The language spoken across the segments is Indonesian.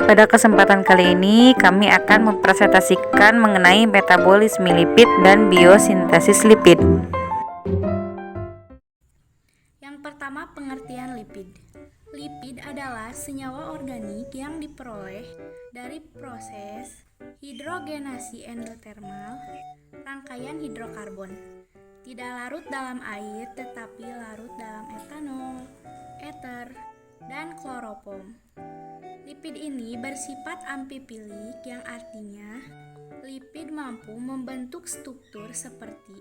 Pada kesempatan kali ini, kami akan mempresentasikan mengenai metabolisme lipid dan biosintesis lipid. Yang pertama, pengertian lipid. Lipid adalah senyawa organik yang diperoleh dari proses hidrogenasi endotermal rangkaian hidrokarbon. Tidak larut dalam air, tetapi larut dalam etanol, ether, dan kloroform. Lipid ini bersifat amfipilik, yang artinya lipid mampu membentuk struktur seperti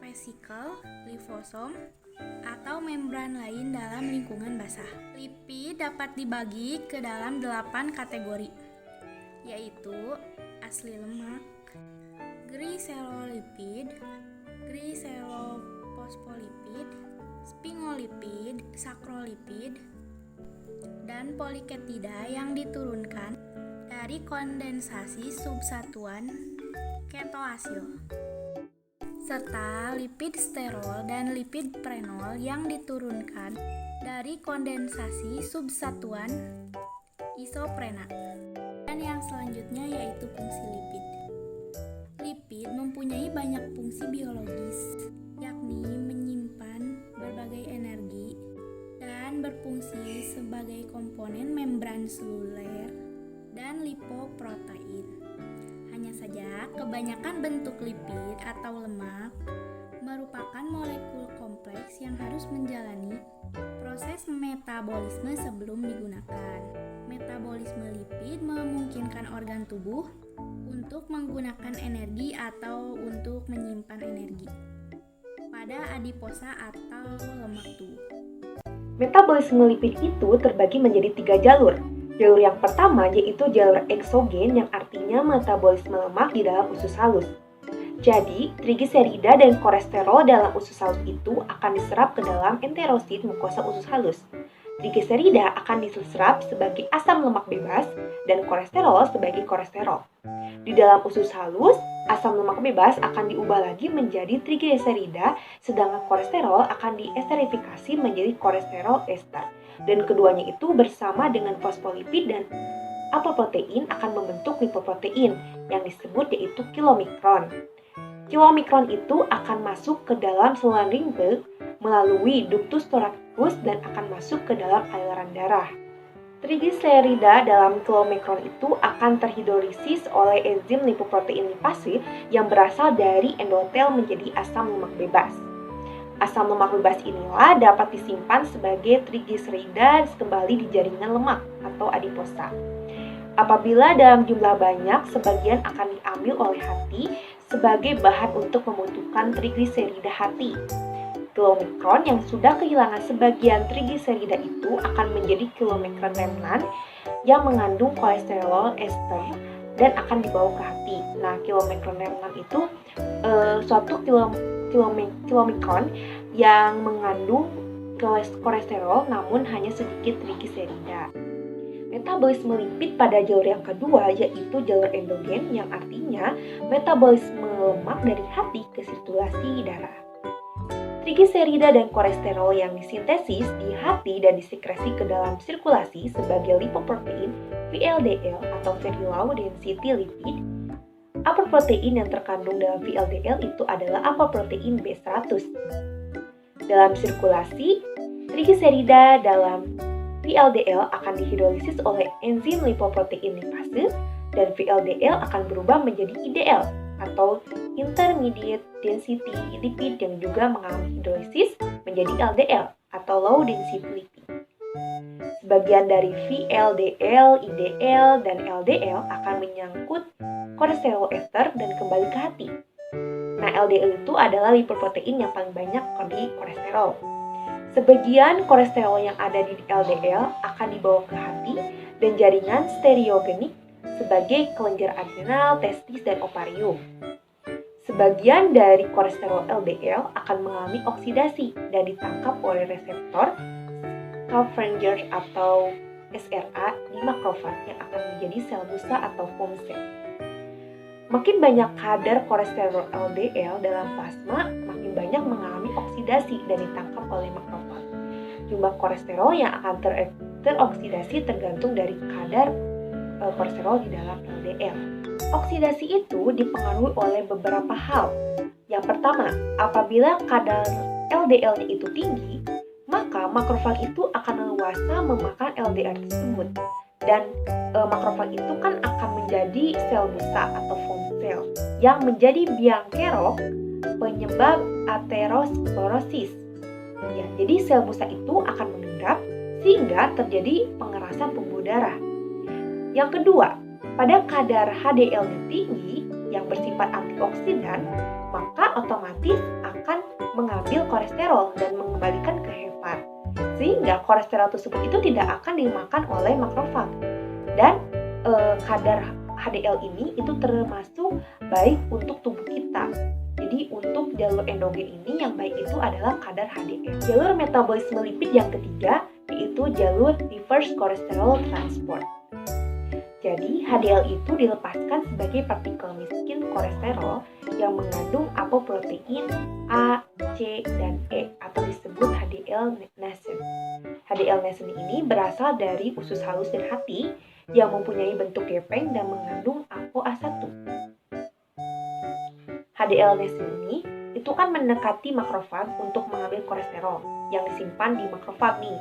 vesikel, lifosom, atau membran lain dalam lingkungan basah. Lipid dapat dibagi ke dalam 8 kategori, yaitu asli lemak, gliserolipid, gliserofosfolipid, sphingolipid, sakrolipid, dan poliketida yang diturunkan dari kondensasi subsatuan ketoasil, serta lipid sterol dan lipid prenol yang diturunkan dari kondensasi subsatuan isoprena. Dan yang selanjutnya yaitu fungsi lipid. Lipid mempunyai banyak fungsi biologis, yakni menyimpan berbagai energi dan berfungsi sebagai komponen membran seluler dan lipoprotein. Hanya saja, kebanyakan bentuk lipid atau lemak merupakan molekul kompleks yang harus menjalani proses metabolisme sebelum digunakan. Metabolisme lipid memungkinkan organ tubuh untuk menggunakan energi atau untuk menyimpan energi pada adiposa atau lemak tubuh. Metabolisme lipid itu terbagi menjadi 3 jalur. Jalur yang pertama yaitu jalur eksogen, yang artinya metabolisme lemak di dalam usus halus. Jadi, trigliserida dan kolesterol dalam usus halus itu akan diserap ke dalam enterosit mukosa usus halus. Trigliserida akan diserap sebagai asam lemak bebas dan kolesterol sebagai kolesterol. Di dalam usus halus, asam lemak bebas akan diubah lagi menjadi trigliserida, sedangkan kolesterol akan diesterifikasi menjadi kolesterol ester. Dan keduanya itu bersama dengan fosfolipid dan apoprotein akan membentuk lipoprotein yang disebut yaitu kilomikron. Kilomikron itu akan masuk ke dalam saluran limfe melalui ductus thoracic dan akan masuk ke dalam aliran darah. Trigliserida dalam kilomikron itu akan terhidrolisis oleh enzim lipoprotein lipase yang berasal dari endotel menjadi asam lemak bebas. Asam lemak bebas inilah dapat disimpan sebagai trigliserida kembali di jaringan lemak atau adiposa. Apabila dalam jumlah banyak, sebagian akan diambil oleh hati sebagai bahan untuk membentukkan trigliserida hati. Kilomikron yang sudah kehilangan sebagian trigliserida itu akan menjadi kilomikron remnant yang mengandung kolesterol ester dan akan dibawa ke hati. Nah, kilomikron remnant itu suatu kilomikron yang mengandung kolesterol namun hanya sedikit trigliserida. Metabolisme lipid pada jalur yang kedua yaitu jalur endogen, yang artinya metabolisme lemak dari hati ke sirkulasi darah. Trigliserida dan kolesterol yang disintesis di hati dan disekresi ke dalam sirkulasi sebagai lipoprotein VLDL atau Very Low Density Lipid. Apoprotein yang terkandung dalam VLDL itu adalah apoprotein B100. Dalam sirkulasi, trigliserida dalam VLDL akan dihidrolisis oleh enzim lipoprotein lipase dan VLDL akan berubah menjadi IDL atau intermediate density lipid yang juga mengalami hidrolisis menjadi LDL atau low density lipid. Sebagian dari VLDL, IDL, dan LDL akan menyangkut kolesterol ester dan kembali ke hati. Nah, LDL itu adalah lipoprotein yang paling banyak di kolesterol. Sebagian kolesterol yang ada di LDL akan dibawa ke hati dan jaringan stereogenik sebagai kelenjar adrenal, testis, dan ovarium. Sebagian dari kolesterol LDL akan mengalami oksidasi dan ditangkap oleh reseptor Scavenger atau SRA di makrofag yang akan menjadi sel busa atau foam cell. Makin banyak kadar kolesterol LDL dalam plasma, makin banyak mengalami oksidasi dan ditangkap oleh makrofag. Jumlah kolesterol yang akan teroksidasi tergantung dari kadar kolesterol di dalam LDL. Oksidasi itu dipengaruhi oleh beberapa hal. Yang pertama, apabila kadar LDL-nya itu tinggi, maka makrofag itu akan leluasa memakan LDL tersebut. Dan makrofag itu kan akan menjadi sel busa atau foam cell yang menjadi biang kerok penyebab aterosklerosis. Ya, jadi sel busa itu akan mengendap sehingga terjadi pengerasan pembuluh darah. Yang kedua, pada kadar HDL-nya tinggi yang bersifat antioksidan, maka otomatis akan mengambil kolesterol dan mengembalikan ke hepat. Sehingga kolesterol tersebut itu tidak akan dimakan oleh makrofag. Dan kadar HDL ini itu termasuk baik untuk tubuh kita. Jadi untuk jalur endogen ini yang baik itu adalah kadar HDL. Jalur metabolisme lipid yang ketiga yaitu jalur reverse cholesterol transport. Jadi HDL itu dilepaskan sebagai partikel miskin kolesterol yang mengandung apoprotein A, C, dan E atau disebut HDL nascent. HDL nascent ini berasal dari usus halus dan hati yang mempunyai bentuk gepeng dan mengandung ApoA1. HDL nascent ini itu kan mendekati makrofag untuk mengambil kolesterol yang disimpan di makrofag nih.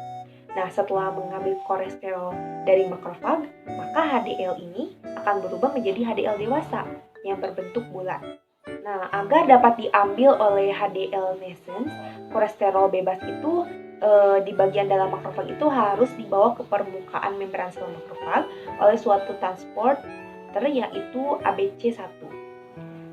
Nah, setelah mengambil kolesterol dari makrofag, maka HDL ini akan berubah menjadi HDL dewasa yang berbentuk bulat. Nah, agar dapat diambil oleh HDL nascent, kolesterol bebas itu di bagian dalam makrofag itu harus dibawa ke permukaan membran sel makrofag oleh suatu transporter yaitu ABC1.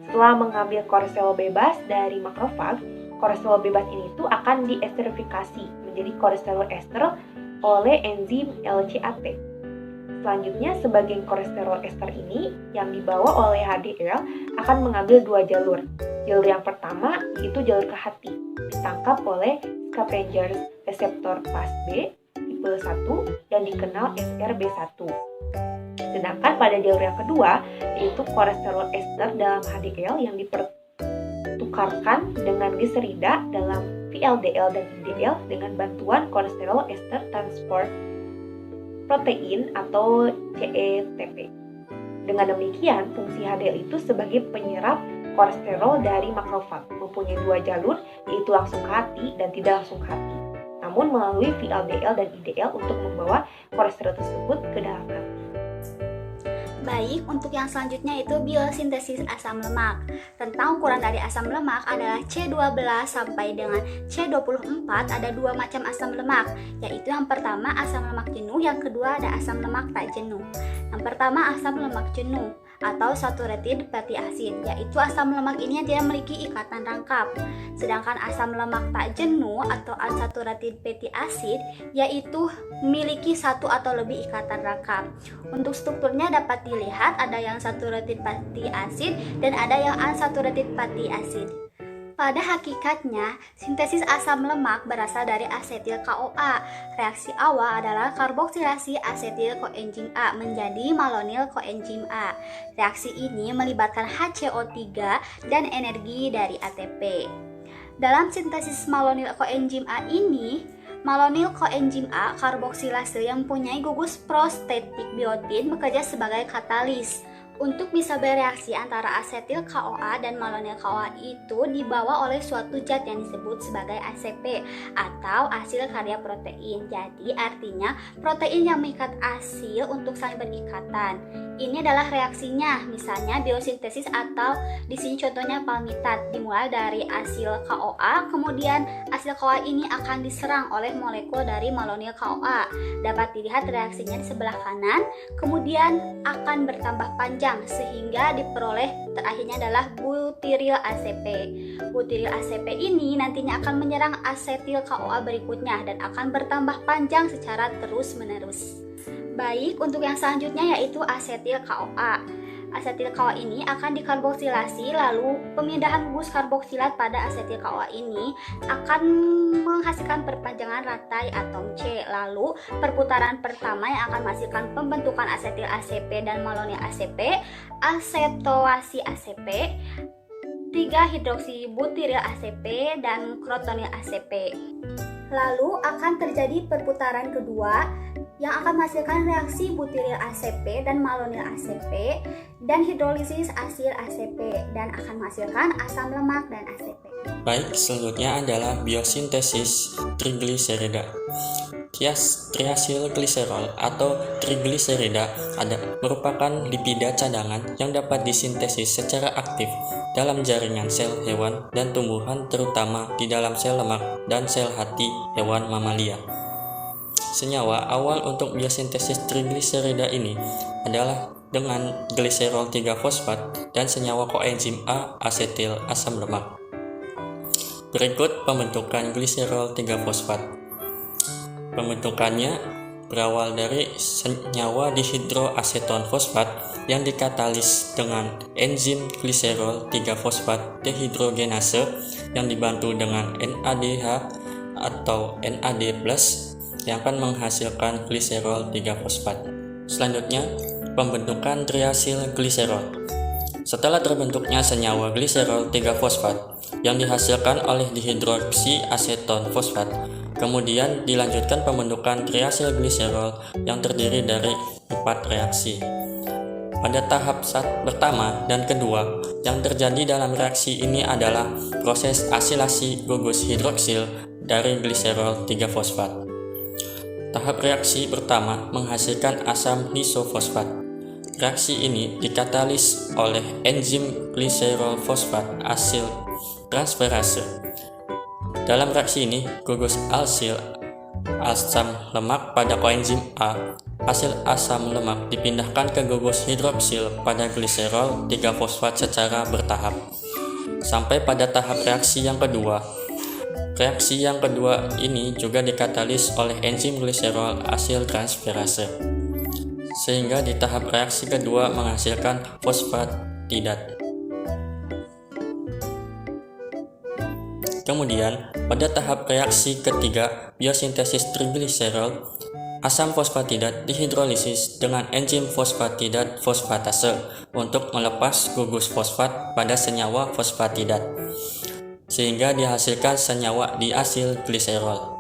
Setelah mengambil kolesterol bebas dari makrofag, kolesterol bebas ini tuh akan diesterifikasi menjadi kolesterol ester oleh enzim LCAT. Selanjutnya, sebagian kolesterol ester ini yang dibawa oleh HDL akan mengambil dua jalur. Jalur yang pertama yaitu jalur ke hati, ditangkap oleh scavenger reseptor class B tipe 1 yang dikenal SRB1. Sedangkan pada jalur yang kedua yaitu kolesterol ester dalam HDL yang dipertukarkan dengan gliserida dalam VLDL dan IDL dengan bantuan kolesterol ester transport protein atau CETP. Dengan demikian, fungsi HDL itu sebagai penyerap kolesterol dari makrofag mempunyai dua jalur, yaitu langsung ke hati dan tidak langsung ke hati, namun melalui VLDL dan IDL untuk membawa kolesterol tersebut ke dalam hati. Baik, untuk yang selanjutnya itu biosintesis asam lemak. Rentang ukuran dari asam lemak adalah C12 sampai dengan C24. Ada dua macam asam lemak, yaitu yang pertama asam lemak jenuh, yang kedua ada asam lemak tak jenuh. Yang pertama asam lemak jenuh atau saturated fatty acid, yaitu asam lemak ini yang tidak memiliki ikatan rangkap. Sedangkan asam lemak tak jenuh atau unsaturated fatty acid yaitu memiliki satu atau lebih ikatan rangkap. Untuk strukturnya dapat dilihat ada yang saturated fatty acid dan ada yang unsaturated fatty acid. Pada hakikatnya, sintesis asam lemak berasal dari asetil CoA. Reaksi awal adalah karboksilasi asetil koenzim A menjadi malonyl koenzim A. Reaksi ini melibatkan HCO3 dan energi dari ATP. Dalam sintesis malonyl koenzim A ini, malonyl koenzim A karboksilase yang mempunyai gugus prostetik biotin bekerja sebagai katalis. Untuk bisa bereaksi antara asetil CoA dan malonyl CoA itu dibawa oleh suatu zat yang disebut sebagai ACP atau asil karya protein. Jadi artinya protein yang mengikat asil untuk saling berikatan. Ini adalah reaksinya, misalnya biosintesis atau di sini contohnya palmitat, dimulai dari asil CoA, kemudian asil CoA ini akan diserang oleh molekul dari malonyl CoA. Dapat dilihat reaksinya di sebelah kanan, kemudian akan bertambah panjang sehingga diperoleh terakhirnya adalah butiril ACP. Butiril ACP ini nantinya akan menyerang asetil CoA berikutnya dan akan bertambah panjang secara terus-menerus. Baik, untuk yang selanjutnya yaitu asetil CoA. Asetil CoA ini akan dikarboksilasi, lalu pemindahan gugus karboksilat pada asetil CoA ini akan menghasilkan perpanjangan rantai atom C. Lalu perputaran pertama yang akan menghasilkan pembentukan asetil ACP dan malonyl ACP, asetoasi ACP, 3-hidroksibutiril ACP, dan krotonil ACP. Lalu akan terjadi perputaran kedua yang akan menghasilkan reaksi butiril ACP dan malonil ACP dan hidrolisis asil ACP dan akan menghasilkan asam lemak dan ACP. Baik, selanjutnya adalah biosintesis trigliserida. Triasylgliserol atau trigliserida merupakan lipida cadangan yang dapat disintesis secara aktif dalam jaringan sel hewan dan tumbuhan, terutama di dalam sel lemak dan sel hati hewan mamalia. Senyawa awal untuk biosintesis trigliserida ini adalah dengan gliserol 3-fosfat dan senyawa koenzim A asetil asam lemak. Berikut pembentukan gliserol 3-fosfat. Pembentukannya berawal dari senyawa dihidroaseton fosfat yang dikatalis dengan enzim gliserol 3-fosfat dehidrogenase yang dibantu dengan NADH atau NAD+ yang akan menghasilkan gliserol 3-fosfat. Selanjutnya, pembentukan triasylgliserol. Setelah terbentuknya senyawa gliserol 3-fosfat yang dihasilkan oleh dihidroksi aseton fosfat, kemudian dilanjutkan pembentukan triasylgliserol yang terdiri dari 4 reaksi. Pada tahap pertama dan kedua, yang terjadi dalam reaksi ini adalah proses asilasi gugus hidroksil dari gliserol 3-fosfat. Tahap reaksi pertama menghasilkan asam isofosfat. Reaksi ini dikatalis oleh enzim gliserol fosfat asil transferase. Dalam reaksi ini, gugus alsil asam lemak pada koenzim A, hasil asam lemak dipindahkan ke gugus hidroksil pada gliserol 3-fosfat secara bertahap. Sampai pada tahap reaksi yang kedua. Reaksi yang kedua ini juga dikatalis oleh enzim gliserol asil transferase. Sehingga di tahap reaksi kedua menghasilkan fosfatidat. Kemudian, pada tahap reaksi ketiga biosintesis trigliserol, asam fosfatidat dihidrolisis dengan enzim fosfatidat fosfatase untuk melepas gugus fosfat pada senyawa fosfatidat, sehingga dihasilkan senyawa diasylgliserol.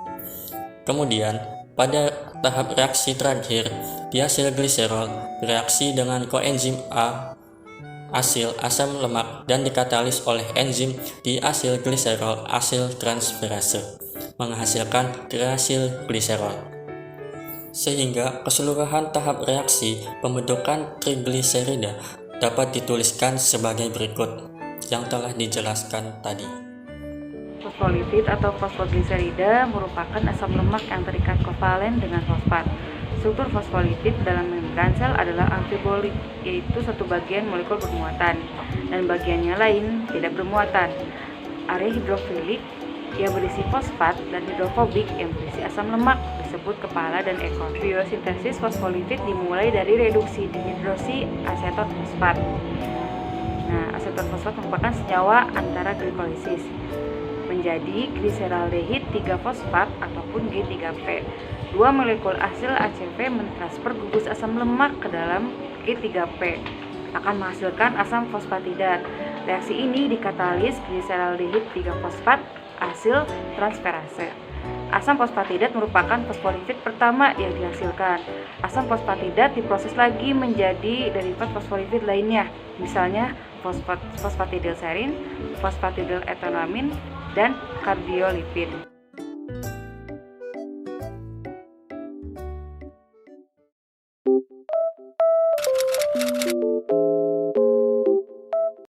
Kemudian, pada tahap reaksi terakhir, diasylgliserol bereaksi dengan koenzim A asil asam lemak dan dikatalis oleh enzim diasylgliserol asil transferase menghasilkan triasylgliserol. Sehingga keseluruhan tahap reaksi pembentukan trigliserida dapat dituliskan sebagai berikut yang telah dijelaskan tadi. Fosfolipid atau fosfogliserida merupakan asam lemak yang terikat kovalen dengan fosfat. Struktur fosfolipid dalam membran sel adalah amfibolit, yaitu satu bagian molekul bermuatan dan bagiannya lain tidak bermuatan. Area hidrofilik yang berisi fosfat dan hidrofobik yang berisi asam lemak disebut kepala dan ekor. Biosintesis fosfolipid dimulai dari reduksi dihidroksi aseton fosfat. Aseton fosfat merupakan senyawa antara glikolisis menjadi gliseraldehid 3-fosfat ataupun G3P. Dua molekul asil ACV mentransfer gugus asam lemak ke dalam G3P akan menghasilkan asam fosfatidat. Reaksi ini dikatalis gliseraldehid 3-fosfat asil transferase. Asam fosfatidat merupakan fosfolipid pertama yang dihasilkan. Asam fosfatidat diproses lagi menjadi derivat fosfolipid lainnya, misalnya fosfatidilserin, fosfatidiletonamin, dan kardiolipid.